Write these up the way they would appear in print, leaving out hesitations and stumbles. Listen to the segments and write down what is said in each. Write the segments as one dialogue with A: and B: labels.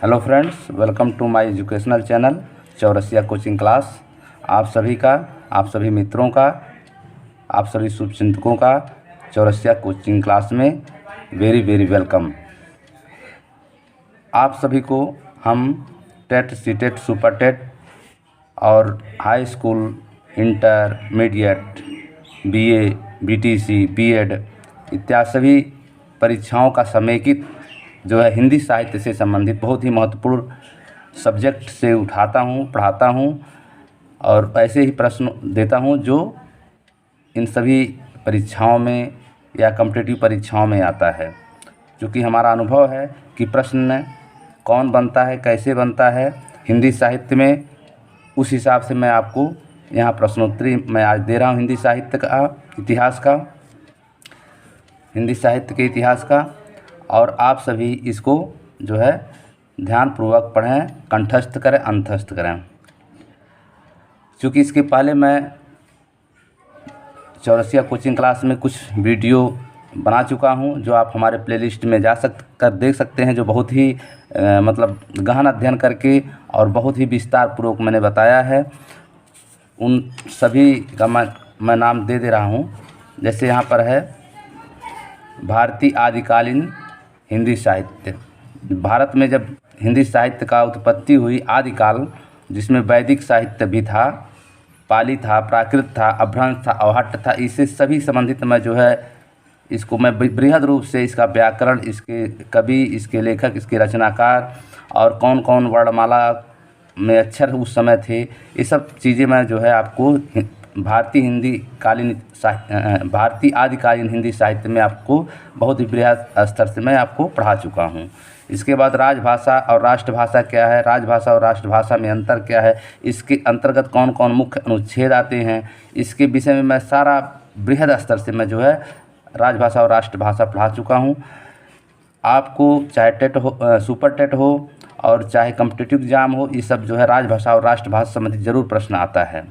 A: Hello friends, welcome to my educational channel Chaurasia coaching class. आप सभी का, आप सभी मित्रों का, आप सभी शुभचिंतकों का चौरसिया कोचिंग क्लास में वेरी वेरी वेलकम। आप सभी को हम टेट, सीटेट, सुपर टेट और high school, intermediate, BA, BTC, BEd इत्यादि सभी परीक्षाओं का समेकित जो है हिंदी साहित्य से संबंधित बहुत ही महत्वपूर्ण सब्जेक्ट से उठाता हूँ, पढ़ाता हूँ और ऐसे ही प्रश्न देता हूँ जो इन सभी परीक्षाओं में या कॉम्पिटिटिव परीक्षाओं में आता है। क्योंकि हमारा अनुभव है कि प्रश्न कौन बनता है, कैसे बनता है हिंदी साहित्य में, उस हिसाब से मैं आपको यहाँ प्रश्नोत्तरी मैं आज दे रहा हूँ हिंदी साहित्य का, इतिहास का, हिंदी साहित्य के इतिहास का। और आप सभी इसको जो है ध्यानपूर्वक पढ़ें, कंठस्थ करें, अंतस्थ करें। क्योंकि इसके पहले मैं चौरसिया कोचिंग क्लास में कुछ वीडियो बना चुका हूं जो आप हमारे प्लेलिस्ट में जा कर देख सकते हैं, जो बहुत ही मतलब गहन अध्ययन करके और बहुत ही विस्तार पूर्वक मैंने बताया है। उन सभी का मैं नाम दे रहा हूं। जैसे यहाँ पर है भारतीय आदिकालीन हिंदी साहित्य। भारत में जब हिंदी साहित्य का उत्पत्ति हुई, आदिकाल, जिसमें वैदिक साहित्य भी था, पाली था, प्राकृत था, अभ्रंश था, अवहट्ट था, इससे सभी संबंधित मैं जो है इसको मैं बृहद रूप से इसका व्याकरण, इसके कवि, इसके लेखक, इसके रचनाकार और कौन कौन वर्णमाला में अक्षर उस समय थे, ये सब चीज़ें मैं जो है आपको भारतीय आदिकालीन हिंदी साहित्य में आपको बहुत ही बृहद स्तर से मैं आपको पढ़ा चुका हूँ। इसके बाद राजभाषा और राष्ट्रभाषा क्या है, राजभाषा और राष्ट्रभाषा में अंतर क्या है, इसके अंतर्गत कौन कौन मुख्य अनुच्छेद आते हैं, इसके विषय में मैं सारा बृहद स्तर से मैं जो है राजभाषा और राष्ट्रभाषा पढ़ा चुका हूँ। आपको चाहे टेट हो, सुपर टेट हो और चाहे कॉम्पिटिटिव एग्जाम हो, ये सब जो है राजभाषा और राष्ट्रभाषा संबंधित जरूर प्रश्न आता है।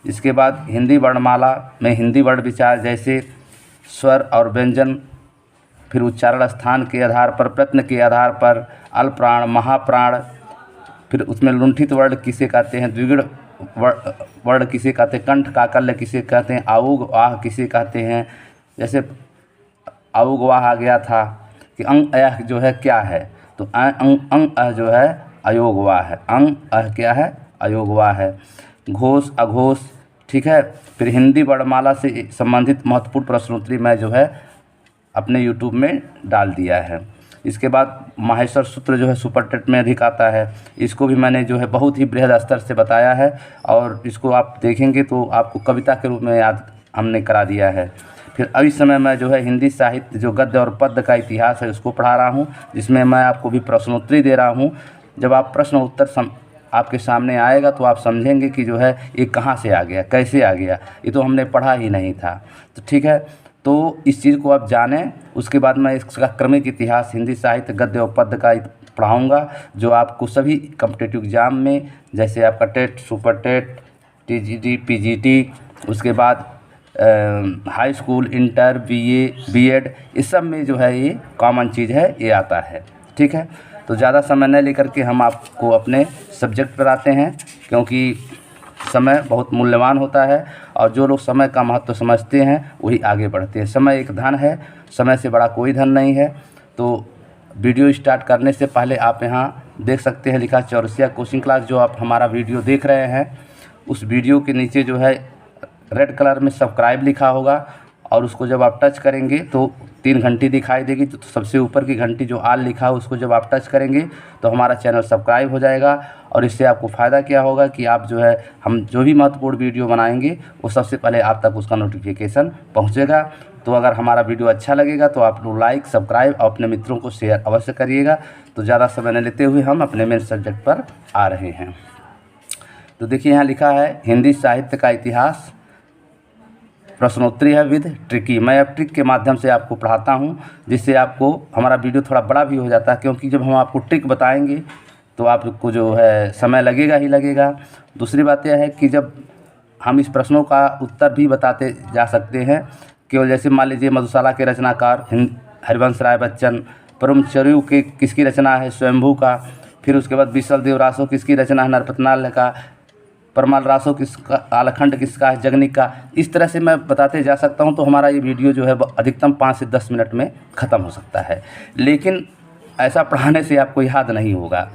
A: इसके बाद हिंदी वर्णमाला में हिंदी वर्ण विचार, जैसे स्वर और व्यंजन, फिर उच्चारण स्थान के आधार पर, प्रत्यय के आधार पर, अल्पप्राण, महाप्राण, फिर उसमें लुंठित वर्ण किसे कहते हैं, द्विगुण वर्ण किसे कहते हैं, कंठ काकल्य किसे कहते हैं, आउग आह किसे कहते हैं। जैसे आउग वाह आ गया था कि अंग अह जो है क्या है, तो अंग अह जो है अयोग वाह है, अंग अह क्या है, अयोग वाह है। घोष, अघोष, ठीक है। फिर हिंदी वर्णमाला से संबंधित महत्वपूर्ण प्रश्नोत्तरी मैं जो है अपने यूट्यूब में डाल दिया है। इसके बाद माहेश्वर सूत्र जो है सुपर टेट में अधिक आता है, इसको भी मैंने जो है बहुत ही बृहद स्तर से बताया है और इसको आप देखेंगे तो आपको कविता के रूप में याद हमने करा दिया है। फिर अभी समय मैं जो है हिंदी साहित्य जो गद्य और पद्य का इतिहास है उसको पढ़ा रहा हूँ, जिसमें मैं आपको भी प्रश्नोत्तरी दे रहा हूँ। जब आप प्रश्न उत्तर आपके सामने आएगा तो आप समझेंगे कि जो है ये कहाँ से आ गया, कैसे आ गया, ये तो हमने पढ़ा ही नहीं था। तो ठीक है, तो इस चीज़ को आप जानें। उसके बाद मैं इसका क्रमिक इतिहास हिंदी साहित्य गद्य और पद्य का पढ़ाऊँगा, जो आपको सभी कॉम्पिटिटिव एग्जाम में, जैसे आपका TET, super TET, TGT, PGT, उसके बाद high school, inter, BA, BEd, इस सब में जो है ये कॉमन चीज़ है, ये आता है। ठीक है, तो ज़्यादा समय न लेकर के हम आपको अपने सब्जेक्ट पर आते हैं, क्योंकि समय बहुत मूल्यवान होता है और जो लोग समय का महत्व समझते हैं वही आगे बढ़ते हैं। समय एक धन है, समय से बड़ा कोई धन नहीं है। तो वीडियो स्टार्ट करने से पहले आप यहाँ देख सकते हैं लिखा चौरसिया कोचिंग क्लास। जो आप हमारा वीडियो देख रहे हैं उस वीडियो के नीचे जो है रेड कलर में सब्सक्राइब लिखा होगा और उसको जब आप टच करेंगे तो 3 घंटी दिखाई देगी। तो सबसे ऊपर की घंटी जो आल लिखा है उसको जब आप टच करेंगे तो हमारा चैनल सब्सक्राइब हो जाएगा। और इससे आपको फ़ायदा क्या होगा कि आप जो है हम जो भी महत्वपूर्ण वीडियो बनाएंगे वो सबसे पहले आप तक उसका नोटिफिकेशन पहुंचेगा। तो अगर हमारा वीडियो अच्छा लगेगा तो आप लोग लाइक, सब्सक्राइब और अपने मित्रों को शेयर अवश्य करिएगा। तो ज़्यादा समय न लेते हुए हम अपने मेन सब्जेक्ट पर आ रहे हैं। तो देखिए यहाँ लिखा है हिंदी साहित्य का इतिहास, प्रश्नोत्तरी है विद ट्रिकी। मैं अब ट्रिक के माध्यम से आपको पढ़ाता हूं, जिससे आपको हमारा वीडियो थोड़ा बड़ा भी हो जाता है, क्योंकि जब हम आपको ट्रिक बताएंगे तो आपको जो है समय लगेगा ही लगेगा। दूसरी बात यह है कि जब हम इस प्रश्नों का उत्तर भी बताते जा सकते हैं, केवल जैसे मान लीजिए मधुशाला के रचनाकार हरिवंश राय बच्चन, परमचर्यु के किसकी रचना है, स्वयंभू का। फिर उसके बाद बिसल देव रासो किसकी रचना है, नरपतनाल का। परमाल रासो किसका, आलखंड किसका है, जगनिक का। इस तरह से मैं बताते जा सकता हूँ। तो हमारा ये वीडियो जो है अधिकतम 5 से 10 मिनट में ख़त्म हो सकता है, लेकिन ऐसा पढ़ाने से आपको याद नहीं होगा।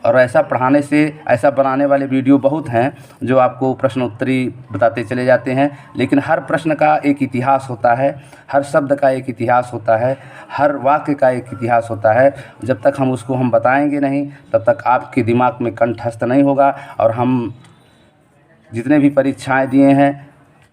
A: और ऐसा पढ़ाने से, ऐसा बनाने वाले वीडियो बहुत हैं जो आपको प्रश्न उत्तरी बताते चले जाते हैं, लेकिन हर प्रश्न का एक इतिहास होता है, हर शब्द का एक इतिहास होता है, हर वाक्य का एक इतिहास होता है। जब तक हम उसको बताएंगे नहीं, तब तक आपके दिमाग में कंठस्थ नहीं होगा। और हम जितने भी परीक्षाएं दिए हैं,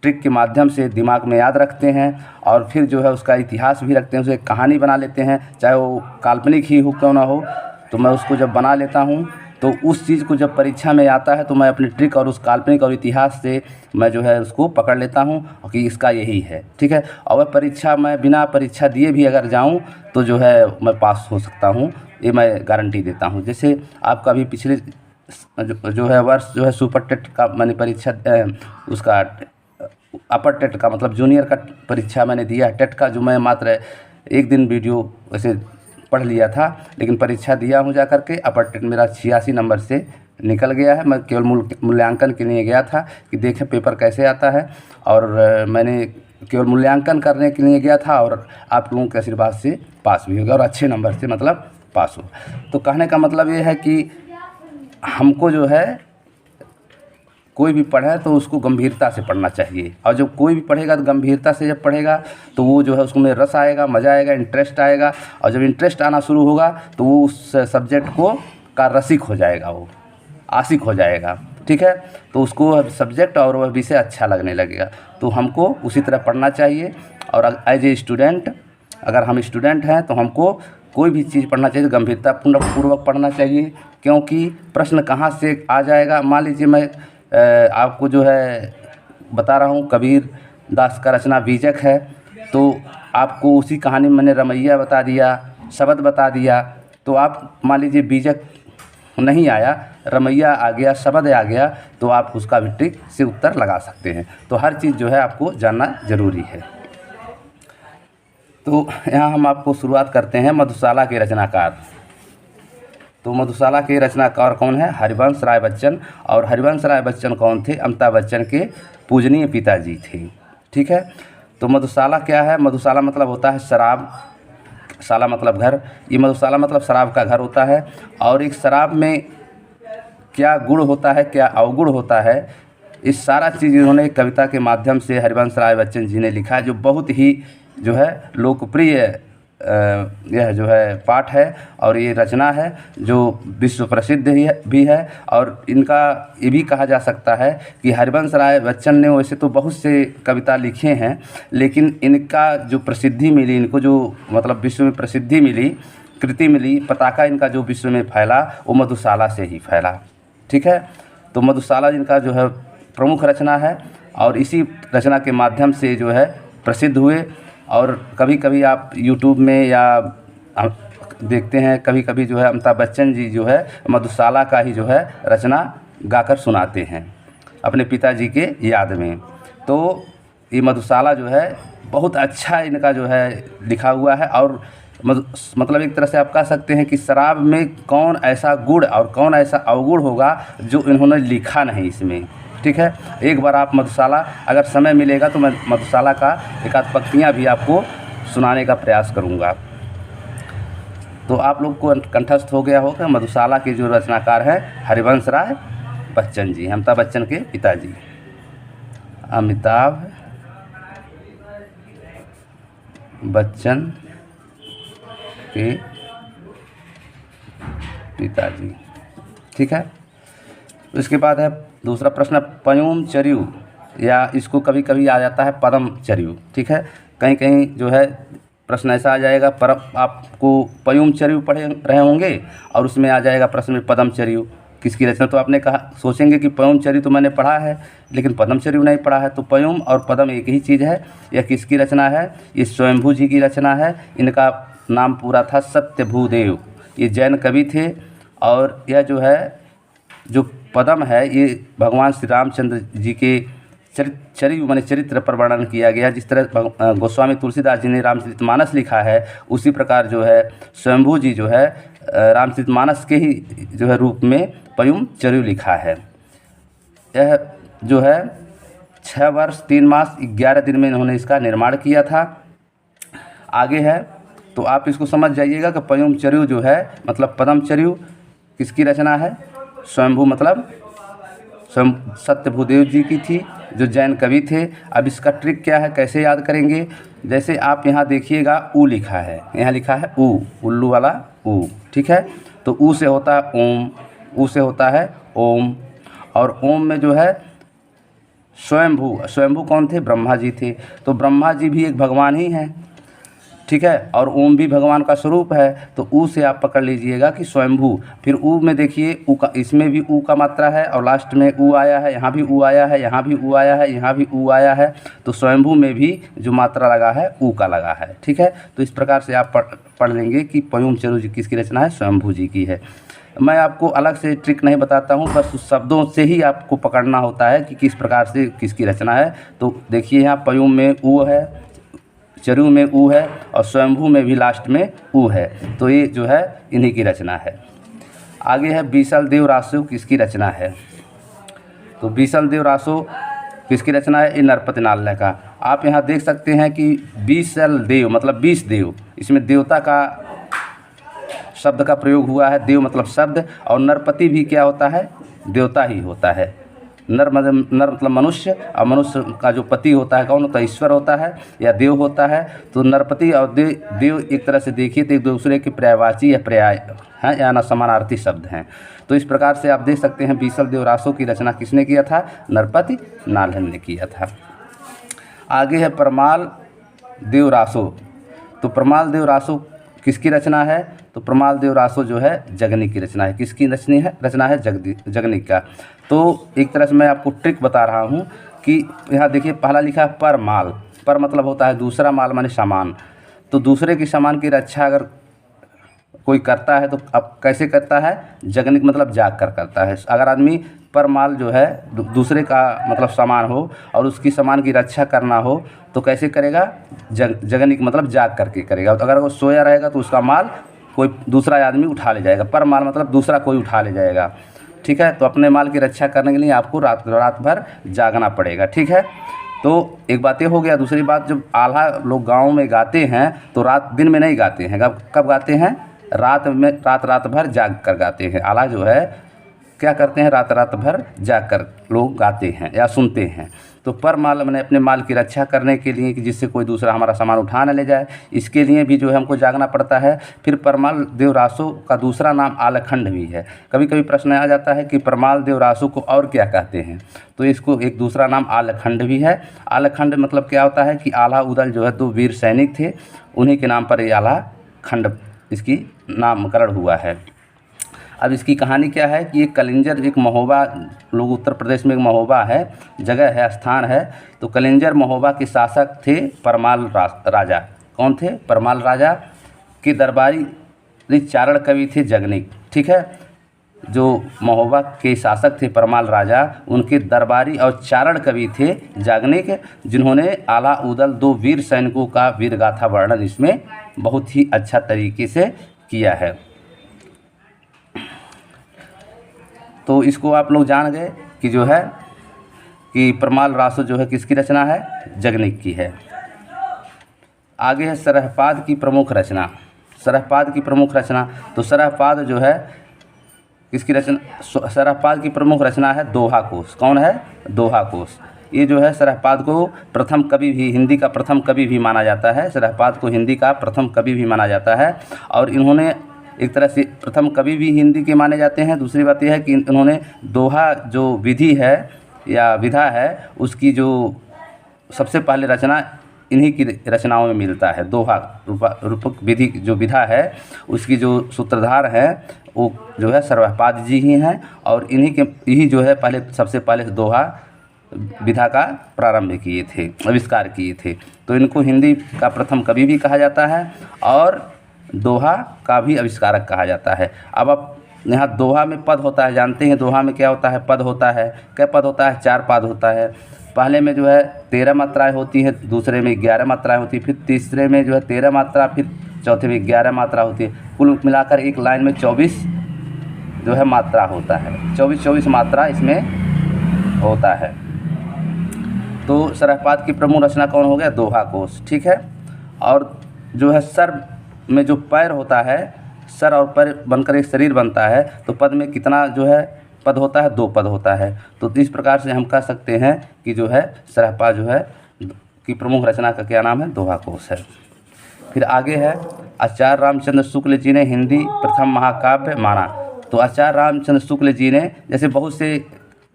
A: ट्रिक के माध्यम से दिमाग में याद रखते हैं, और फिर जो है उसका इतिहास भी रखते हैं, उसे कहानी बना लेते हैं, चाहे वो काल्पनिक ही हो क्यों ना हो। तो मैं उसको जब बना लेता हूँ, तो उस चीज़ को जब परीक्षा में आता है, तो मैं अपनी ट्रिक और उस काल्पनिक और इतिहास से मैं जो है उसको पकड़ लेता हूँ कि इसका यही है, ठीक है। और वह परीक्षा मैं बिना परीक्षा दिए भी अगर जाऊँ तो जो है मैं पास हो सकता हूँ, ये मैं गारंटी देता हूँ। जैसे आपका भी पिछले जो है वर्ष जो है सुपर टेट का मैंने परीक्षा उसका अपर टेट का मतलब जूनियर का परीक्षा मैंने दिया। टेट का जो मैं मात्र एक दिन वीडियो वैसे पढ़ लिया था, लेकिन परीक्षा दिया हूँ जा करके। अपर टेट मेरा 86 नंबर से निकल गया है। मैं केवल मूल्यांकन के लिए गया था कि देखें पेपर कैसे आता है, और मैंने केवल मूल्यांकन करने के लिए गया था, और आप लोगों के आशीर्वाद से पास भी हो गया, और अच्छे नंबर से मतलब पास हो। तो कहने का मतलब ये है कि हमको जो है कोई भी पढ़े तो उसको गंभीरता से पढ़ना चाहिए, और जब कोई भी पढ़ेगा तो गंभीरता से जब पढ़ेगा तो वो जो है उसमें रस आएगा, मज़ा आएगा, इंटरेस्ट आएगा। और जब इंटरेस्ट आना शुरू होगा तो वो उस सब्जेक्ट को का रसिक हो जाएगा, वो आशिक हो जाएगा, ठीक है। तो उसको सब्जेक्ट और वह विषय अच्छा लगने लगेगा। तो हमको उसी तरह पढ़ना चाहिए। और एज ए स्टूडेंट, अगर हम स्टूडेंट हैं तो हमको कोई भी चीज़ पढ़ना चाहिए तो गंभीरतापूर्वक पढ़ना चाहिए, क्योंकि प्रश्न कहाँ से आ जाएगा। मान लीजिए मैं आपको जो है बता रहा हूँ, कबीर दास का रचना बीजक है, तो आपको उसी कहानी में मैंने रमैया बता दिया, शब्द बता दिया, तो आप मान लीजिए बीजक नहीं आया, रमैया आ गया, शब्द आ गया, तो आप उसका भी ट्रिक से उत्तर लगा सकते हैं। तो हर चीज़ जो है आपको जानना ज़रूरी है। तो यहाँ हम आपको शुरुआत करते हैं मधुशाला के रचनाकार। तो मधुशाला के रचनाकार कौन है? हरिवंश राय बच्चन। और हरिवंश राय बच्चन कौन थे? अमिताभ बच्चन के पूजनीय पिताजी थे, ठीक है। तो मधुशाला क्या है? मधुशाला मतलब होता है शराब, शाला मतलब घर, ये मधुशाला मतलब शराब का घर होता है। और एक शराब में क्या गुण होता है, क्या अवगुण होता है, इस सारा चीज़ इन्होंने कविता के माध्यम से हरिवंश राय बच्चन जी ने लिखा है, जो बहुत ही जो है लोकप्रिय यह जो है पाठ है, और ये रचना है जो विश्व प्रसिद्ध भी है। और इनका ये भी कहा जा सकता है कि हरिवंश राय बच्चन ने वैसे तो बहुत से कविता लिखे हैं, लेकिन इनका जो प्रसिद्धि मिली, इनको जो मतलब विश्व में प्रसिद्धि मिली, कृति मिली, पताका इनका जो विश्व में फैला, वो मधुशाला से ही फैला, ठीक है। तो मधुशाला इनका जो है प्रमुख रचना है, और इसी रचना के माध्यम से जो है प्रसिद्ध हुए। और कभी कभी आप यूट्यूब में या देखते हैं, कभी कभी जो है अमिताभ बच्चन जी जो है मधुशाला का ही जो है रचना गाकर सुनाते हैं अपने पिताजी के याद में। तो ये मधुशाला जो है बहुत अच्छा इनका जो है लिखा हुआ है। और मतलब एक तरह से आप कह सकते हैं कि शराब में कौन ऐसा गुण और कौन ऐसा अवगुण होगा जो इन्होंने लिखा नहीं इसमें, ठीक है। एक बार आप मधुशाला, अगर समय मिलेगा तो मैं मधुशाला का एक आध पंक्तियाँ भी आपको सुनाने का प्रयास करूँगा। तो आप लोग को कंठस्थ हो गया होगा मधुशाला के जो रचनाकार हैं हरिवंश राय बच्चन जी, अमिताभ बच्चन के पिताजी, अमिताभ बच्चन के पिताजी, ठीक है। उसके बाद है दूसरा प्रश्न, पयोम चर्यु, या इसको कभी कभी आ जाता है पदम चर्यु, ठीक है। कहीं कहीं जो है प्रश्न ऐसा आ जाएगा, पर आपको पयोम चर्यु पढ़े रहे होंगे और उसमें आ जाएगा प्रश्न में पदम चर्यु किसकी रचना। तो आपने कहा, सोचेंगे कि पयोम चर्यु तो मैंने पढ़ा है लेकिन पदम चर्यु नहीं पढ़ा है। तो पयोम और पदम एक ही चीज़ है। यह किसकी रचना है? ये स्वयंभू जी की रचना है। इनका नाम पूरा था सत्यभूदेव। ये जैन कवि थे। और यह जो है जो पदम है ये भगवान श्री रामचंद्र जी के चरित्र पर वर्णन किया गया। जिस तरह गोस्वामी तुलसीदास जी ने रामचरितमानस लिखा है, उसी प्रकार जो है स्वयंभू जी जो है रामचरितमानस के ही जो है रूप में पयुम चरिऊ लिखा है। यह जो है 6 वर्ष 3 मास 11 दिन में इन्होंने इसका निर्माण किया था। आगे है तो आप इसको समझ जाइएगा कि पयुम चरिऊ जो है मतलब पदम चरिऊ किसकी रचना है? स्वयंभू मतलब स्वयं सत्यभूदेव जी की थी, जो जैन कवि थे। अब इसका ट्रिक क्या है, कैसे याद करेंगे? जैसे आप यहाँ देखिएगा ऊ लिखा है, यहाँ लिखा है ऊ, उल्लू वाला ऊ, ठीक है। तो ऊ से होता है ओम, ऊ से होता है ओम, और ओम में जो है स्वयंभू, स्वयंभू कौन थे? ब्रह्मा जी थे। तो ब्रह्मा जी भी एक भगवान ही हैं, ठीक है, और ओम भी भगवान का स्वरूप है। तो ऊ से आप पकड़ लीजिएगा कि स्वयंभू। फिर ऊ में देखिए ऊ का, इसमें भी ऊ का मात्रा है और लास्ट में ऊ आया है, यहाँ भी ऊ आया है, यहाँ भी ऊ आया है, यहाँ भी ऊ आया है। तो स्वयंभू में भी जो मात्रा लगा है ऊ का लगा है, ठीक है। तो इस प्रकार से आप पढ़ लेंगे कि पयुम चरिऊ जी किसकी रचना है? स्वयंभू जी की है। मैं आपको अलग से ट्रिक नहीं बताता हूँ, बस उस शब्दों से ही आपको पकड़ना होता है कि किस प्रकार से किसकी रचना है। तो देखिए यहाँ पयुम में ऊ है, चरिऊ में ऊ है और स्वयंभू में भी लास्ट में ऊ है। तो ये जो है इन्हीं की रचना है। आगे है बीसल देव रासो किसकी रचना है? तो बीसल देव रासो किसकी रचना है? ये नरपति नाल्य का। आप यहाँ देख सकते हैं कि बीसल देव मतलब 20 देव, इसमें देवता का शब्द का प्रयोग हुआ है। देव मतलब शब्द, और नरपति भी क्या होता है? देवता ही होता है। नर मतलब मनुष्य, और मनुष्य का जो पति होता है कौन होता है? ईश्वर होता है या देव होता है। तो नरपति और देव एक तरह से देखिए तो एक दूसरे के पर्यायवाची या पर्याय हैं या ना समानार्थी शब्द हैं। तो इस प्रकार से आप देख सकते हैं बीसल देव रासो की रचना किसने किया था? नरपति नाल्य ने किया था। आगे है परमाल देव रासो। तो परमाल देव रासो किसकी रचना है? तो परमाल देव रासो जो है जगनी की रचना है। किसकी रचना है? जगनी का। तो एक तरह से मैं आपको ट्रिक बता रहा हूँ कि यहाँ देखिए पहला लिखा है परमाल, पर मतलब होता है दूसरा, माल माने सामान। तो दूसरे के सामान की रक्षा अगर कोई करता है तो अब कैसे करता है? जगनिक मतलब जाग कर करता है। अगर आदमी परमाल जो है दूसरे का मतलब सामान हो और उसकी सामान की रक्षा करना हो तो कैसे करेगा? जगनिक मतलब जाग करके करेगा। तो अगर वो सोया रहेगा तो उसका माल कोई दूसरा आदमी उठा ले जाएगा। परमाल मतलब दूसरा कोई उठा ले जाएगा, ठीक है। तो अपने माल की रक्षा करने के लिए आपको रात भर जागना पड़ेगा, ठीक है। तो एक बात ये हो गया। दूसरी बात, जब आल्हा लोग गाँव में गाते हैं तो दिन में नहीं गाते हैं। कब गाते हैं? रात में, रात भर जाग कर गाते हैं। आल्हा जो है क्या करते हैं? रात भर जाग कर लोग गाते हैं या सुनते हैं। तो परमाल मैंने अपने माल की रक्षा करने के लिए कि जिससे कोई दूसरा हमारा सामान उठा न ले जाए, इसके लिए भी जो है हमको जागना पड़ता है। फिर परमाल देव रासो का दूसरा नाम आलखंड भी है। कभी कभी प्रश्न आ जाता है कि परमाल देव रासो को और क्या कहते हैं? तो इसको एक दूसरा नाम आलखंड भी है। आलखंड मतलब क्या होता है कि आल्हा उदल जो है 2 वीर सैनिक थे, उन्हीं के नाम पर ये आलखंड इसकी नामकरण हुआ है। अब इसकी कहानी क्या है कि एक कलिंजर, एक महोबा, लोग उत्तर प्रदेश में एक महोबा है, जगह है, स्थान है। तो कलिंजर महोबा के शासक थे परमाल राजा। कौन थे? परमाल राजा के दरबारी चारण कवि थे जगनिक, ठीक है। जो महोबा के शासक थे परमाल राजा, उनके दरबारी और चारण कवि थे जगनिक, जिन्होंने आला उदल 2 वीर सैनिकों का वीर गाथा वर्णन इसमें बहुत ही अच्छा तरीके से किया है। तो इसको आप लोग जान गए कि जो है कि परमाल रासो जो है किसकी रचना है? जगनिक की है। आगे है सरहपाद की प्रमुख रचना। सरहपाद की प्रमुख रचना, तो सरहपाद जो है किसकी रचना? सरहपाद की प्रमुख रचना है दोहा कोश। कौन है? दोहा कोश। ये जो है सरहपाद को प्रथम कवि भी, हिंदी का प्रथम कवि भी माना जाता है। सरहपाद को हिंदी का प्रथम कवि भी माना जाता है और इन्होंने एक तरह से प्रथम कवि भी हिंदी के माने जाते हैं। दूसरी बात यह है कि इन्होंने दोहा जो विधि है या विधा है, उसकी जो सबसे पहले रचना इन्हीं की रचनाओं में मिलता है। दोहा रूपक विधि जो विधा है, उसकी जो सूत्रधार हैं वो जो है सरहपाद जी ही हैं और यही जो है सबसे पहले दोहा विधा का प्रारंभ किए थे, आविष्कार किए थे। तो इनको हिंदी का प्रथम कवि भी कहा जाता है और दोहा का भी आविष्कारक कहा जाता है। अब आप यहाँ दोहा में पद होता है, जानते हैं दोहा में क्या होता है? पद होता है। क्या पद होता है? 4 पद होता है। पहले में जो है 13 मात्राएं होती हैं, दूसरे में 11 मात्राएं होती हैं, फिर तीसरे में जो है 13 मात्रा, फिर चौथे में 11 मात्रा होती है। कुल मिलाकर एक लाइन में 24 जो है मात्रा होता है, 24 मात्रा इसमें होता है। तो सरहपाद की प्रमुख रचना कौन हो गया? दोहा कोश, ठीक है। और जो है सर में जो पैर होता है, सर और पैर बनकर एक शरीर बनता है, तो पद में कितना जो है पद होता है? 2 पद होता है। तो इस प्रकार से हम कह सकते हैं कि जो है सरहपाद जो है की प्रमुख रचना का क्या नाम है? दोहा कोश है। फिर आगे है आचार्य रामचंद्र शुक्ल जी ने हिंदी प्रथम महाकाव्य माना। तो आचार्य रामचंद्र शुक्ल जी ने, जैसे बहुत से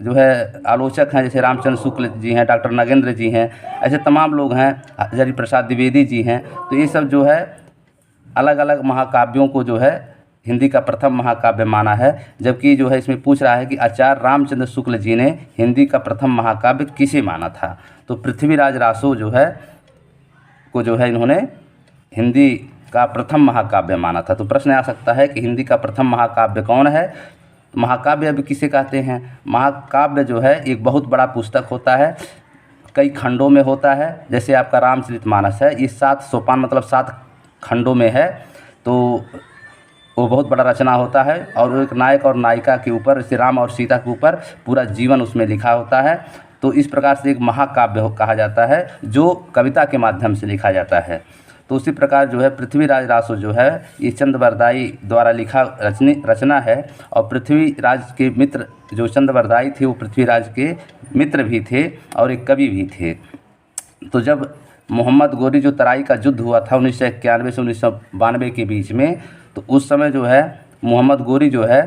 A: जो है आलोचक हैं, जैसे रामचंद्र शुक्ल जी हैं, डॉक्टर नगेंद्र जी हैं, ऐसे तमाम लोग हैं, हरि प्रसाद द्विवेदी जी हैं, तो ये सब जो है अलग अलग महाकाव्यों को जो है हिंदी का प्रथम महाकाव्य माना है। जबकि जो है इसमें पूछ रहा है कि आचार्य रामचंद्र शुक्ल जी ने हिंदी का प्रथम महाकाव्य किसे माना था? तो पृथ्वीराज रासो जो है को जो है इन्होंने हिंदी का प्रथम महाकाव्य माना था। तो प्रश्न आ सकता है कि हिंदी का प्रथम महाकाव्य कौन है? महाकाव्य अब किसे कहते हैं? महाकाव्य जो है एक बहुत बड़ा पुस्तक होता है, कई खंडों में होता है। जैसे आपका रामचरितमानस है, ये 7 सोपान मतलब 7 खंडों में है, तो वो बहुत बड़ा रचना होता है। और एक नायक और नायिका के ऊपर, जैसे राम और सीता के ऊपर पूरा जीवन उसमें लिखा होता है। तो इस प्रकार से एक महाकाव्य कहा जाता है जो कविता के माध्यम से लिखा जाता है। तो उसी प्रकार जो है पृथ्वीराज रासो जो है ये चंद्रवरदाई द्वारा लिखा रचना है। और पृथ्वीराज के मित्र जो चंद्रवरदाई थे वो पृथ्वीराज के मित्र भी थे और एक कवि भी थे। तो जब मोहम्मद गोरी जो तराई का युद्ध हुआ था 1991 से 1992 के बीच में, तो उस समय जो है मोहम्मद गोरी जो है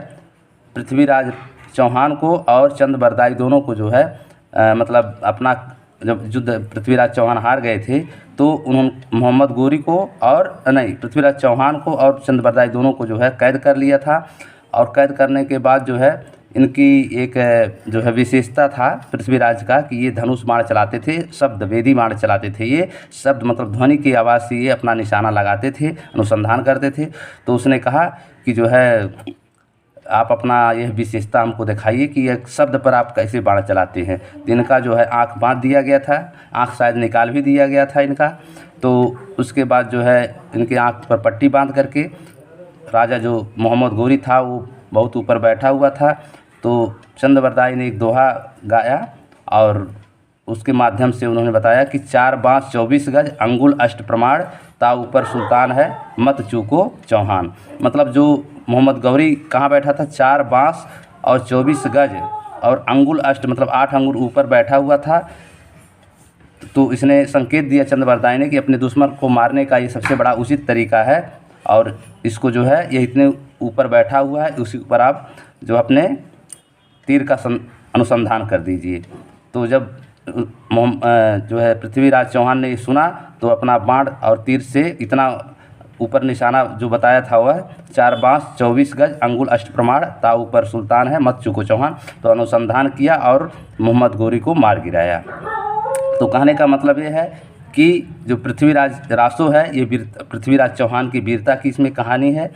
A: पृथ्वीराज चौहान को और चंद्रवरदाई दोनों को जो है मतलब अपना जब युद्ध पृथ्वीराज चौहान हार गए थे, तो उन्होंने मोहम्मद गोरी को और पृथ्वीराज चौहान को और चंद्रवरदाई दोनों को जो है कैद कर लिया था। और कैद करने के बाद जो है इनकी एक जो है विशेषता था पृथ्वीराज का कि ये धनुष बाण चलाते थे, शब्द वेदी बाण चलाते थे। ये शब्द मतलब ध्वनि की आवाज़ से ये अपना निशाना लगाते थे, अनुसंधान करते थे। तो उसने कहा कि जो है आप अपना यह विशेषता हमको दिखाइए कि एक शब्द पर आप कैसे बाण चलाते हैं। तो इनका जो है आँख बांध दिया गया था, आँख शायद निकाल भी दिया गया था इनका। तो उसके बाद जो है इनके आँख पर पट्टी बांध करके राजा जो मोहम्मद गोरी था वो बहुत ऊपर बैठा हुआ था। तो चंद्रवरदाई ने एक दोहा गाया और उसके माध्यम से उन्होंने बताया कि 4 बाँस 24 गज अंगुल अष्ट प्रमाण ता ऊपर सुल्तान है मत चूको चौहान। मतलब जो मोहम्मद गौरी कहाँ बैठा था? 4 बाँस और 24 गज और अंगुल अष्ट मतलब 8 अंगुल ऊपर बैठा हुआ था। तो इसने संकेत दिया चंद्रवरदाई ने कि अपने दुश्मन को मारने का ये सबसे बड़ा उचित तरीका है और इसको जो है ये इतने ऊपर बैठा हुआ है, उसी ऊपर आप जो अपने तीर का अनुसंधान कर दीजिए। तो जब जो है पृथ्वीराज चौहान ने सुना तो अपना बाण और तीर से इतना ऊपर निशाना जो बताया था वह 4 बाँस 24 गज अंगुल अष्ट प्रमाण ता ऊपर सुल्तान है मत चूको चौहान। तो अनुसंधान किया और मोहम्मद गोरी को मार गिराया। तो कहने का मतलब ये है कि जो पृथ्वीराज रासो है ये पृथ्वीराज चौहान की वीरता की इसमें कहानी है,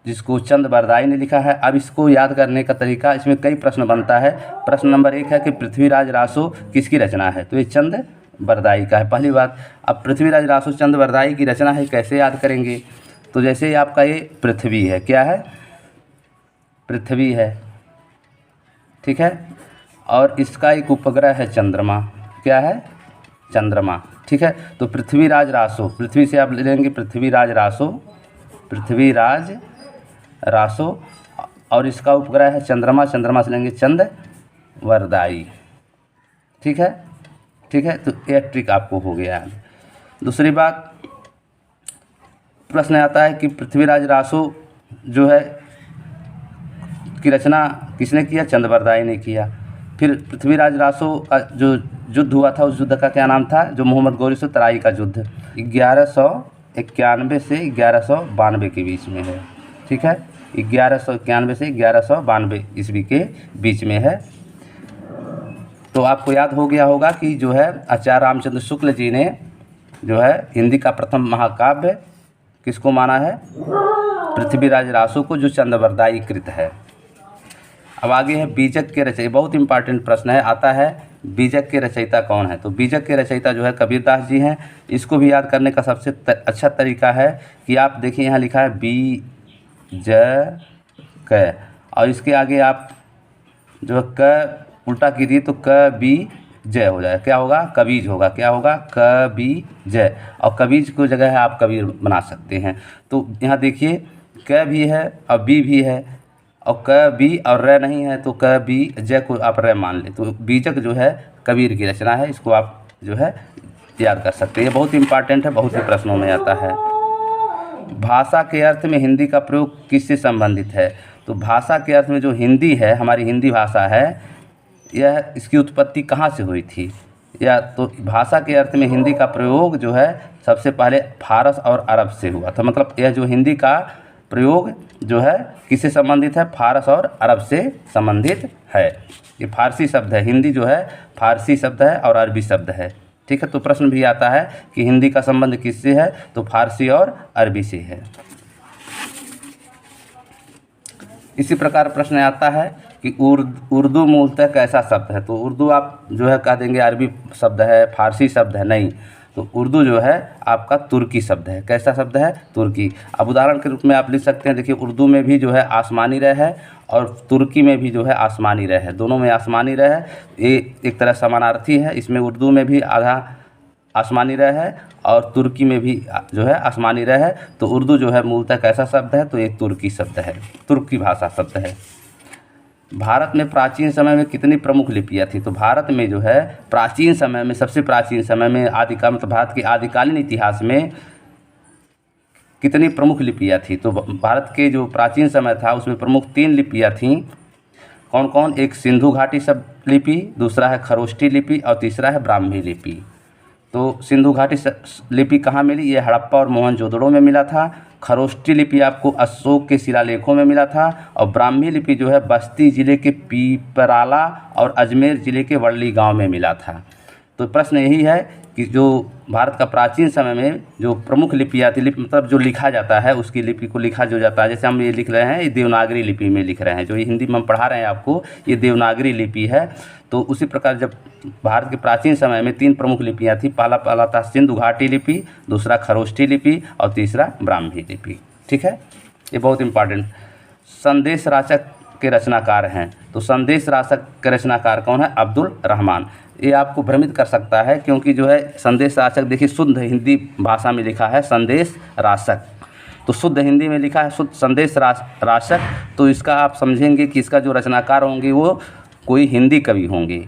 A: जिसको चंद्रवरदाई ने लिखा है। अब इसको याद करने का तरीका, इसमें कई प्रश्न बनता है। प्रश्न नंबर 1 है कि पृथ्वीराज रासो किसकी रचना है? तो ये चंद्रवरदाई का है, पहली बात। अब पृथ्वीराज रासो चंद्रवरदाई की रचना है, कैसे याद करेंगे? तो जैसे आपका ये पृथ्वी है, क्या है? पृथ्वी है, ठीक है। और इसका एक उपग्रह है चंद्रमा, क्या है? चंद्रमा, ठीक है। तो पृथ्वीराज रासो, पृथ्वी से आप ले लेंगे पृथ्वीराज रासो, पृथ्वीराज रासो, और इसका उपग्रह है चंद्रमा, चंद्रमा से लेंगे चंद्रवरदाई, ठीक है, ठीक है। तो यह ट्रिक आपको हो गया। दूसरी बात, प्रश्न आता है कि पृथ्वीराज रासो जो है की रचना किसने किया? चंद्रवरदाई ने किया। फिर पृथ्वीराज रासो का जो युद्ध हुआ था उस युद्ध का क्या नाम था? जो मोहम्मद गोरी से तराई का युद्ध 1191 से 1192 के बीच में है, ठीक है। 1191 से 1192 ईस्वी के बीच में है। तो आपको याद हो गया होगा कि जो है आचार्य रामचंद्र शुक्ल जी ने जो है हिंदी का प्रथम महाकाव्य किसको माना है? पृथ्वीराज रासो को, जो चंद्रवरदाई कृत है। अब आगे है बीजक के रचयिता, बहुत इंपॉर्टेंट प्रश्न है, आता है बीजक के रचयिता कौन है? तो बीजक के रचयिता जो है कबीरदास जी हैं। इसको भी याद करने का सबसे अच्छा तरीका है कि आप देखिए यहाँ लिखा है बीजक, और इसके आगे आप जो है क उल्टा कीजिए तो कबीजय हो जाए। क्या होगा? कबीज होगा। क्या होगा? कबीजय। और कबीज को जगह है आप कबीर बना सकते हैं। तो यहाँ देखिए क भी है और बी भी है, और क बी और र नहीं है, तो क बी जय को आप र मान ले। तो बीजक जो है कबीर की रचना है। इसको आप जो है याद कर सकते हैं। ये बहुत इंपॉर्टेंट है, बहुत से प्रश्नों में आता है। भाषा के अर्थ में हिंदी का प्रयोग किससे संबंधित है? तो भाषा के अर्थ में जो हिंदी है, हमारी हिंदी भाषा है, यह इसकी उत्पत्ति कहाँ से हुई थी? या तो भाषा के अर्थ में हिंदी का प्रयोग जो है सबसे पहले फारस और अरब से हुआ था। मतलब यह जो हिंदी का प्रयोग जो है किससे संबंधित है? फारस और अरब से संबंधित है। ये फारसी शब्द है। हिंदी जो है फारसी शब्द है और अरबी शब्द है। ठीक है, तो प्रश्न भी आता है कि हिंदी का संबंध किससे है? तो फारसी और अरबी से है। इसी प्रकार प्रश्न आता है कि उर्दू मूलतः कैसा शब्द है? तो उर्दू आप जो है कह देंगे अरबी शब्द है, फारसी शब्द है। नहीं, तो उर्दू जो है आपका तुर्की शब्द है। कैसा शब्द है? तुर्की। अब उदाहरण के रूप में आप लिख सकते हैं, देखिए उर्दू में भी जो है आसमानी रह है और तुर्की में भी जो है आसमानी रह है। दोनों में आसमानी रह है। ये एक तरह समानार्थी है। इसमें उर्दू में भी आधा आसमानी रह है और तुर्की में भी जो है आसमानी रह है। तो उर्दू जो है मूलतः कैसा शब्द है? तो एक तुर्की शब्द है, तुर्की भाषा शब्द है। भारत में प्राचीन समय में कितनी प्रमुख लिपियाँ थी? तो भारत में जो है प्राचीन समय में, सबसे प्राचीन समय में, आदिकाल मतलब भारत के आदिकालीन इतिहास में कितनी प्रमुख लिपियाँ थी? तो भारत के जो प्राचीन समय था उसमें प्रमुख 3 लिपियाँ थीं। कौन कौन? एक सिंधु घाटी शब्द लिपि, दूसरा है खरोष्ठी लिपि और तीसरा है ब्राह्मी लिपि। तो सिंधु घाटी लिपि कहाँ मिली? ये हड़प्पा और मोहनजोदड़ो में मिला था। खरोष्ठी लिपि आपको अशोक के शिलालेखों में मिला था। और ब्राह्मी लिपि जो है बस्ती ज़िले के पीपराला और अजमेर ज़िले के वर्ली गांव में मिला था। तो प्रश्न यही है कि जो भारत का प्राचीन समय में जो प्रमुख लिपियाँ थी, मतलब जो लिखा जाता है उसकी लिपि को लिखा जो जाता है, जैसे हम ये लिख रहे हैं, ये देवनागरी लिपि में लिख रहे हैं। जो ये हिंदी में हम पढ़ा रहे हैं आपको, ये देवनागरी लिपि है। तो उसी प्रकार जब भारत के प्राचीन समय में 3 प्रमुख लिपियाँ थी। पहला था सिंधु घाटी लिपि, दूसरा खरोष्ठी लिपि और तीसरा ब्राह्मी लिपि। ठीक है, ये बहुत इंपॉर्टेंट। संदेश राचक के रचनाकार हैं। तो संदेश राचक के रचनाकार कौन है? अब्दुल रहमान। ये आपको भ्रमित कर सकता है क्योंकि जो है संदेश राचक, देखिए शुद्ध हिंदी भाषा में लिखा है संदेश राचक, तो शुद्ध हिंदी में लिखा है शुद्ध संदेश राचक। तो इसका आप समझेंगे कि इसका जो रचनाकार होंगे वो कोई हिंदी कवि होंगे,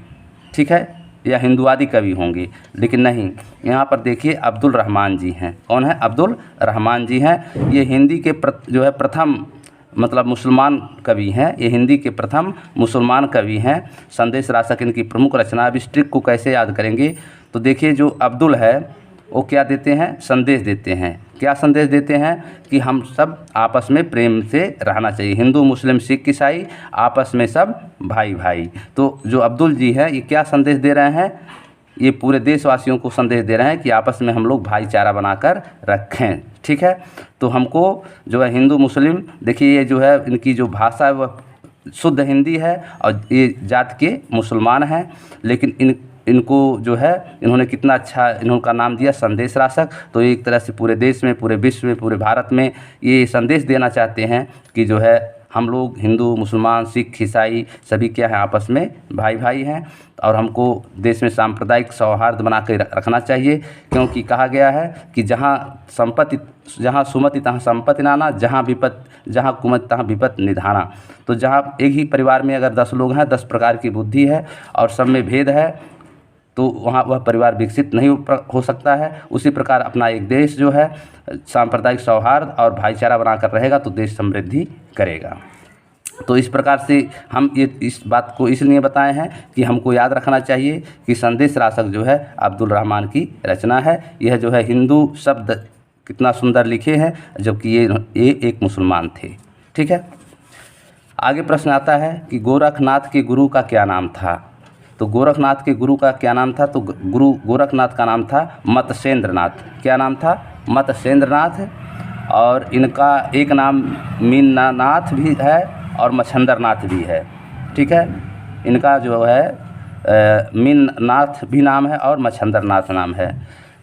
A: ठीक है, या हिंदुवादी कवि होंगे। लेकिन नहीं, यहाँ पर देखिए अब्दुल रहमान जी हैं। कौन है? अब्दुल रहमान जी हैं। ये हिंदी के जो है प्रथम मतलब मुसलमान कवि हैं। ये हिंदी के प्रथम मुसलमान कवि हैं। संदेश राचक इनकी प्रमुख रचना। अब इस ट्रिक को कैसे याद करेंगे? तो देखिए जो अब्दुल है वो क्या देते हैं? संदेश देते हैं। क्या संदेश देते हैं? कि हम सब आपस में प्रेम से रहना चाहिए। हिंदू मुस्लिम सिख ईसाई आपस में सब भाई भाई। तो जो अब्दुल जी है ये क्या संदेश दे रहे हैं? ये पूरे देशवासियों को संदेश दे रहे हैं कि आपस में हम लोग भाईचारा बनाकर रखें। ठीक है, तो हमको जो है हिंदू मुस्लिम, देखिए ये जो है इनकी जो भाषा है वह शुद्ध हिंदी है और ये जात के मुसलमान हैं। लेकिन इनको जो है इन्होंने कितना अच्छा इनका नाम दिया संदेश राचक। तो एक तरह से पूरे देश में, पूरे विश्व में, पूरे भारत में ये संदेश देना चाहते हैं कि जो है हम लोग हिंदू मुसलमान सिख ईसाई सभी क्या हैं? आपस में भाई भाई हैं। और हमको देश में सांप्रदायिक सौहार्द बना के रखना चाहिए, क्योंकि कहा गया है कि जहाँ सुमति तहाँ संपत्ति नाना, जहाँ कुमति तहाँ विपत्ति निधाना। तो जहाँ एक ही परिवार में अगर 10 लोग हैं, 10 प्रकार की बुद्धि है और सब में भेद है, तो वहाँ वह परिवार विकसित नहीं हो सकता है। उसी प्रकार अपना एक देश जो है सांप्रदायिक सौहार्द और भाईचारा बनाकर रहेगा तो देश समृद्धि करेगा। तो इस प्रकार से हम ये इस बात को इसलिए बताए हैं कि हमको याद रखना चाहिए कि संदेश राचक जो है अब्दुल रहमान की रचना है। यह जो है हिंदू शब्द कितना सुंदर लिखे हैं, जबकि ये एक मुसलमान थे। ठीक है, आगे प्रश्न आता है कि गोरखनाथ के गुरु का क्या नाम था? तो गोरखनाथ के गुरु का क्या नाम था? तो गुरु गोरखनाथ का नाम था मत्स्येंद्रनाथ। क्या नाम था? मत्स्येंद्रनाथ। और इनका एक नाम मीनानाथ भी है और मच्छंदरनाथ भी है। ठीक है, इनका जो है मीननाथ भी नाम है और मच्छंदरनाथ नाम है।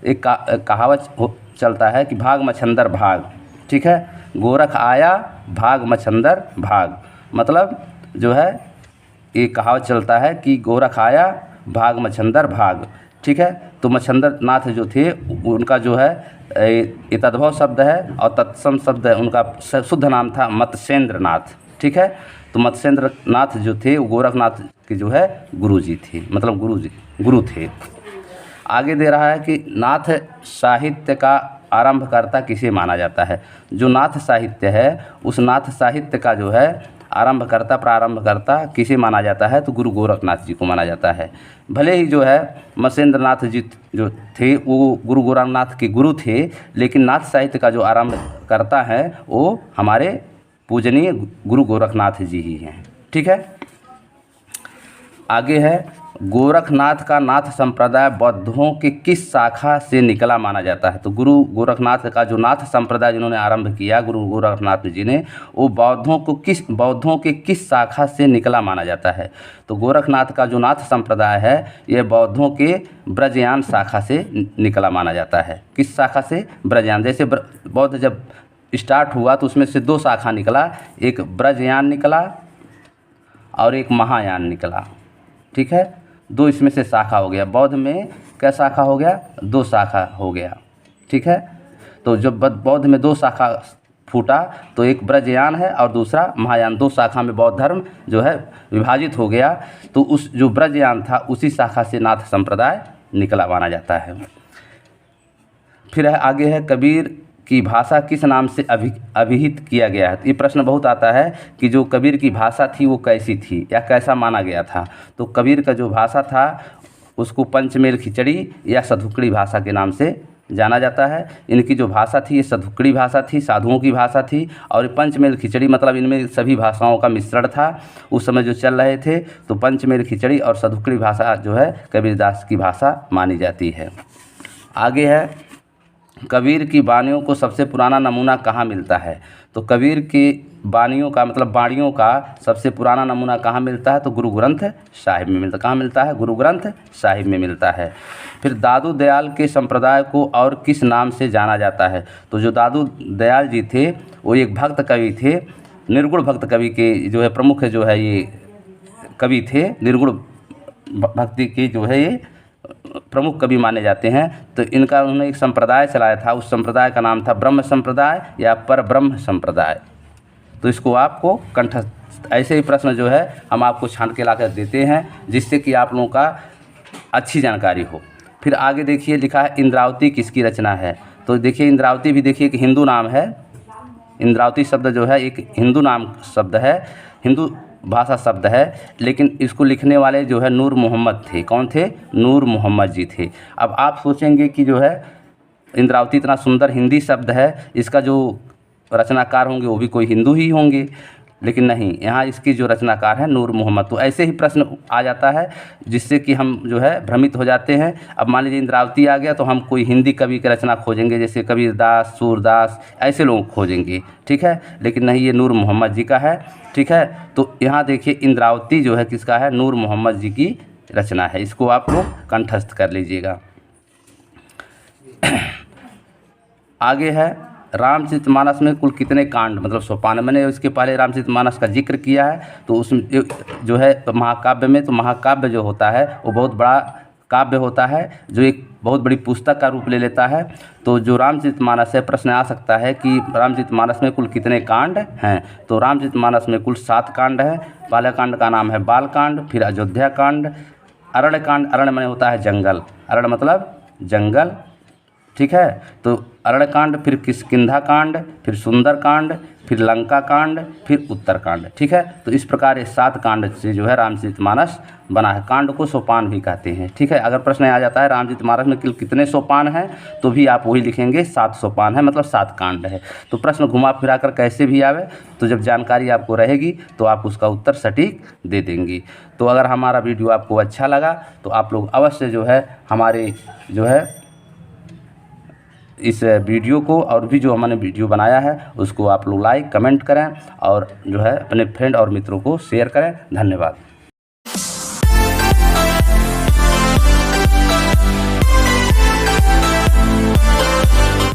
A: एक कहावत चलता है कि भाग मच्छंदर भाग, ठीक है, गोरख आया भाग मच्छंदर भाग, मतलब जो है ये कहावत चलता है कि गोरख आया भाग मच्छंदर भाग, ठीक है। तो मच्छंदरनाथ जो थे उनका जो है ये तद्भव शब्द है और तत्सम शब्द है, उनका शुद्ध नाम था मत्स्येंद्रनाथ, ठीक है। तो मत्स्येंद्रनाथ जो थे वो गोरखनाथ के जो है गुरु जी थे, मतलब गुरु थे। आगे दे रहा है कि नाथ साहित्य का आरंभकर्ता किसे माना जाता है। जो नाथ साहित्य है उस नाथ साहित्य का जो है आरंभकर्ता प्रारंभकर्ता किसे माना जाता है, तो गुरु गोरखनाथ जी को माना जाता है। भले ही जो है मत्स्येंद्रनाथ जी जो थे वो गुरु गोरखनाथ के गुरु थे, लेकिन नाथ साहित्य का जो आरंभकर्ता है वो हमारे पूजनीय गुरु गोरखनाथ जी ही हैं, ठीक है। आगे है गोरखनाथ का नाथ संप्रदाय बौद्धों के किस शाखा से निकला माना जाता है। तो गुरु गोरखनाथ का जो नाथ संप्रदाय जिन्होंने आरंभ किया गुरु गोरखनाथ जी ने, वो बौद्धों के किस शाखा से निकला माना जाता है। तो गोरखनाथ का जो नाथ संप्रदाय है ये बौद्धों के ब्रजयान शाखा से निकला माना जाता है। किस शाखा से? ब्रजयान। जैसे बौद्ध जब स्टार्ट हुआ तो उसमें से दो शाखा निकला, एक ब्रजयान निकला और एक महायान निकला, ठीक है। दो इसमें से शाखा हो गया। बौद्ध में क्या शाखा हो गया? दो शाखा हो गया, ठीक है। तो जब बौद्ध में दो शाखा फूटा तो एक ब्रजयान है और दूसरा महायान, दो शाखा में बौद्ध धर्म जो है विभाजित हो गया। तो उस जो ब्रजयान था उसी शाखा से नाथ संप्रदाय निकला माना जाता है। फिर आगे है कबीर की भाषा किस नाम से अभिहित किया गया है। ये प्रश्न बहुत आता है कि जो कबीर की भाषा थी वो कैसी थी या कैसा माना गया था। तो कबीर का जो भाषा था उसको पंचमेल खिचड़ी या सधुकड़ी भाषा के नाम से जाना जाता है। इनकी जो भाषा थी ये सधुकड़ी भाषा थी, साधुओं की भाषा थी, और पंचमेल खिचड़ी मतलब इनमें सभी भाषाओं का मिश्रण था उस समय जो चल रहे थे। तो पंचमेल खिचड़ी और सधुकड़ी भाषा जो है कबीरदास की भाषा मानी जाती है। आगे है कबीर की वाणियों को सबसे पुराना नमूना कहाँ मिलता है। तो कबीर की वाणियों का मतलब वाणियों का सबसे पुराना नमूना कहाँ मिलता है, तो गुरु ग्रंथ साहिब में मिलता है। कहाँ मिलता है? गुरु ग्रंथ साहिब में मिलता है। फिर दादू दयाल के संप्रदाय को और किस नाम से जाना जाता है। तो जो दादू दयाल जी थे वो एक भक्त कवि थे, निर्गुण भक्त कवि के जो है प्रमुख जो है ये कवि थे, निर्गुण भक्ति के जो है ये प्रमुख कवि माने जाते हैं। तो इनका उन्होंने एक संप्रदाय चलाया था, उस संप्रदाय का नाम था ब्रह्म संप्रदाय या पर ब्रह्म संप्रदाय। तो इसको आपको कंठस्थ, ऐसे ही प्रश्न जो है हम आपको छांट के ला कर देते हैं जिससे कि आप लोगों का अच्छी जानकारी हो। फिर आगे देखिए लिखा है इंद्रावती किसकी रचना है। तो देखिए इंद्रावती भी देखिए कि हिंदू नाम है। इंद्रावती शब्द जो है एक हिंदू नाम शब्द है, हिंदू भाषा शब्द है, लेकिन इसको लिखने वाले जो है नूर मोहम्मद थे। कौन थे? नूर मोहम्मद जी थे। अब आप सोचेंगे कि जो है इंद्रावती इतना सुंदर हिंदी शब्द है, इसका जो रचनाकार होंगे वो भी कोई हिंदू ही होंगे, लेकिन नहीं, यहाँ इसकी जो रचनाकार है नूर मोहम्मद। तो ऐसे ही प्रश्न आ जाता है जिससे कि हम जो है भ्रमित हो जाते हैं। अब मान लीजिए इंद्रावती आ गया तो हम कोई हिंदी कवि की रचना खोजेंगे, जैसे कबीरदास, सूरदास, ऐसे लोग खोजेंगे, ठीक है। लेकिन नहीं, ये नूर मोहम्मद जी का है, ठीक है। तो यहाँ देखिए इंद्रावती जो है किसका है? नूर मोहम्मद जी की रचना है। इसको आप लोग कंठस्थ कर लीजिएगा। आगे है रामचरितमानस में कुल कितने कांड मतलब सोपान। मैंने इसके पहले रामचरितमानस का जिक्र किया है। तो उसमें जो है महाकाव्य में, तो महाकाव्य जो होता है वो बहुत बड़ा काव्य होता है जो एक बहुत बड़ी पुस्तक का रूप ले लेता है। तो जो रामचरितमानस है, प्रश्न आ सकता है कि रामचरितमानस में कुल कितने कांड हैं। तो रामचरितमानस में कुल 7 कांड हैं। पहले कांड का नाम है बालकांड, फिर अयोध्या कांड, अरण्य कांड, अरण्य माने होता है जंगल, अरण्य मतलब जंगल, ठीक है। तो अरण्य कांड, फिर किष्किंधा कांड, फिर सुंदर कांड, फिर लंका कांड, फिर उत्तर कांड, ठीक है। तो इस प्रकार ये 7 कांड से जो है रामचरितमानस बना है। कांड को सोपान भी कहते हैं, ठीक है। अगर प्रश्न आ जाता है रामचरितमानस में कितने सोपान हैं, तो भी आप वही लिखेंगे 7 सोपान है, मतलब 7 कांड है। तो प्रश्न घुमा फिरा कर कैसे भी आवे, तो जब जानकारी आपको रहेगी तो आप उसका उत्तर सटीक दे देंगी। तो अगर हमारा वीडियो आपको अच्छा लगा तो आप लोग अवश्य जो है हमारे जो है इस वीडियो को और भी जो हमने वीडियो बनाया है उसको आप लोग लाइक कमेंट करें और जो है अपने फ्रेंड और मित्रों को शेयर करें। धन्यवाद।